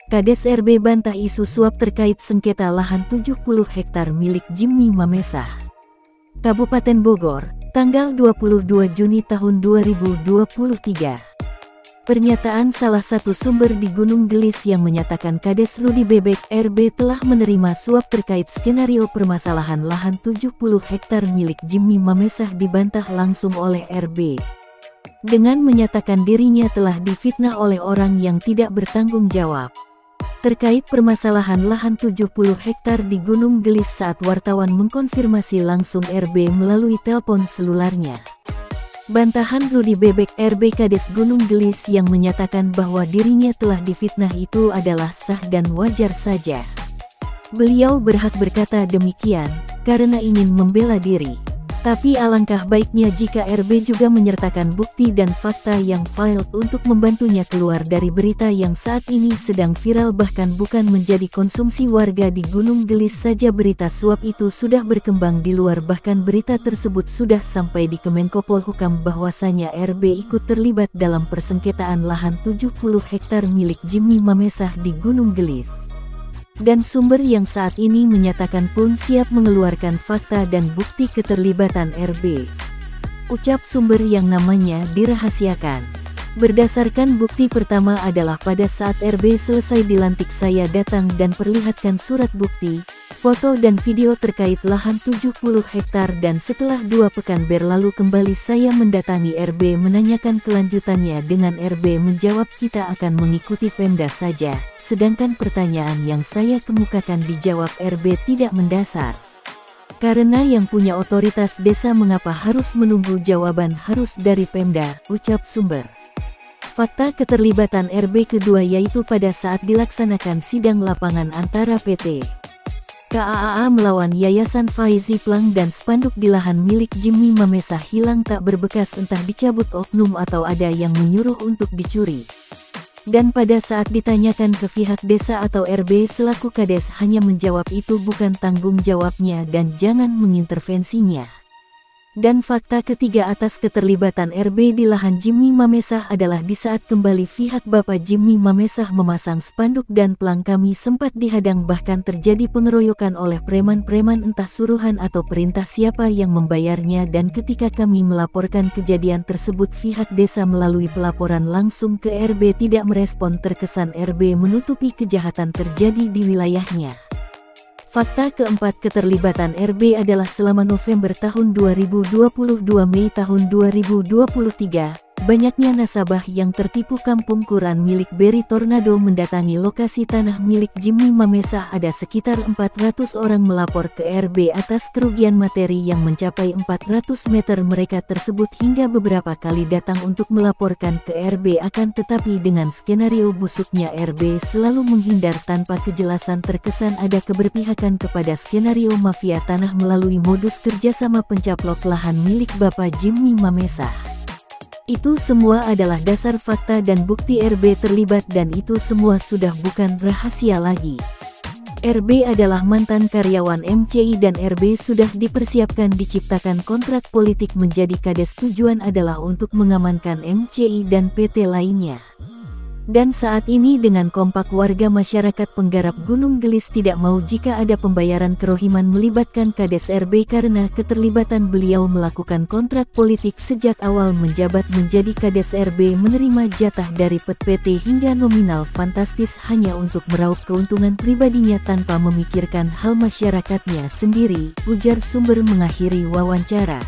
Kades RB bantah isu suap terkait sengketa lahan 70 hektar milik Jimmy Mamesah. Kabupaten Bogor, tanggal 22 Juni tahun 2023. Pernyataan salah satu sumber di Gunung Gelis yang menyatakan Kades Rudi Bebek RB telah menerima suap terkait skenario permasalahan lahan 70 hektar milik Jimmy Mamesah dibantah langsung oleh RB. Dengan menyatakan dirinya telah difitnah oleh orang yang tidak bertanggung jawab terkait permasalahan lahan 70 hektar di Gunung Gelis saat wartawan mengkonfirmasi langsung RB melalui telepon selularnya. Bantahan Rudi Bebek RB Kades Gunung Gelis yang menyatakan bahwa dirinya telah difitnah itu adalah sah dan wajar saja. Beliau berhak berkata demikian karena ingin membela diri. Tapi alangkah baiknya jika RB juga menyertakan bukti dan fakta yang valid untuk membantunya keluar dari berita yang saat ini sedang viral, bahkan bukan menjadi konsumsi warga di Gunung Gelis saja berita suap itu sudah berkembang di luar, bahkan berita tersebut sudah sampai di Kemenko Polhukam bahwasanya RB ikut terlibat dalam persengketaan lahan 70 hektar milik Jimmy Mamesah di Gunung Gelis. Dan sumber yang saat ini menyatakan pun siap mengeluarkan fakta dan bukti keterlibatan RB. Ucap sumber yang namanya dirahasiakan. Berdasarkan bukti pertama adalah pada saat RB selesai dilantik saya datang dan perlihatkan surat bukti, foto dan video terkait lahan 70 hektar, dan setelah 2 pekan berlalu kembali saya mendatangi RB menanyakan kelanjutannya dengan RB menjawab kita akan mengikuti Pemda saja. Sedangkan pertanyaan yang saya kemukakan dijawab RB tidak mendasar. Karena yang punya otoritas desa mengapa harus menunggu jawaban harus dari Pemda, ucap sumber. Fakta keterlibatan RB kedua yaitu pada saat dilaksanakan sidang lapangan antara PT KAAA melawan Yayasan Faizi Plang dan spanduk di lahan milik Jimmy Mamesah hilang tak berbekas, entah dicabut oknum atau ada yang menyuruh untuk dicuri. Dan pada saat ditanyakan ke pihak desa atau RB selaku Kades hanya menjawab itu bukan tanggung jawabnya dan jangan mengintervensinya. Dan fakta ketiga atas keterlibatan RB di lahan Jimmy Mamesah adalah di saat kembali pihak Bapak Jimmy Mamesah memasang spanduk dan plang kami sempat dihadang, bahkan terjadi pengeroyokan oleh preman-preman entah suruhan atau perintah siapa yang membayarnya, dan ketika kami melaporkan kejadian tersebut pihak desa melalui pelaporan langsung ke RB tidak merespon, terkesan RB menutupi kejahatan terjadi di wilayahnya. Fakta keempat keterlibatan RB adalah selama November tahun 2022 Mei tahun 2023, banyaknya nasabah yang tertipu kampung Kuran milik Beri Tornado mendatangi lokasi tanah milik Jimmy Mamesah. Ada sekitar 400 orang melapor ke RB atas kerugian materi yang mencapai 400 meter. Mereka tersebut hingga beberapa kali datang untuk melaporkan ke RB, akan tetapi dengan skenario busuknya RB selalu menghindar tanpa kejelasan, terkesan ada keberpihakan kepada skenario mafia tanah melalui modus kerjasama pencaplok lahan milik Bapak Jimmy Mamesah. Itu semua adalah dasar fakta dan bukti RB terlibat, dan itu semua sudah bukan rahasia lagi. RB adalah mantan karyawan MCI dan RB sudah dipersiapkan diciptakan kontrak politik menjadi Kades, tujuan adalah untuk mengamankan MCI dan PT lainnya. Dan saat ini dengan kompak warga masyarakat penggarap Gunung Gelis tidak mau jika ada pembayaran kerohiman melibatkan Kades RB karena keterlibatan beliau melakukan kontrak politik sejak awal menjabat menjadi Kades RB, menerima jatah dari PT hingga nominal fantastis hanya untuk meraup keuntungan pribadinya tanpa memikirkan hal masyarakatnya sendiri, ujar sumber mengakhiri wawancara.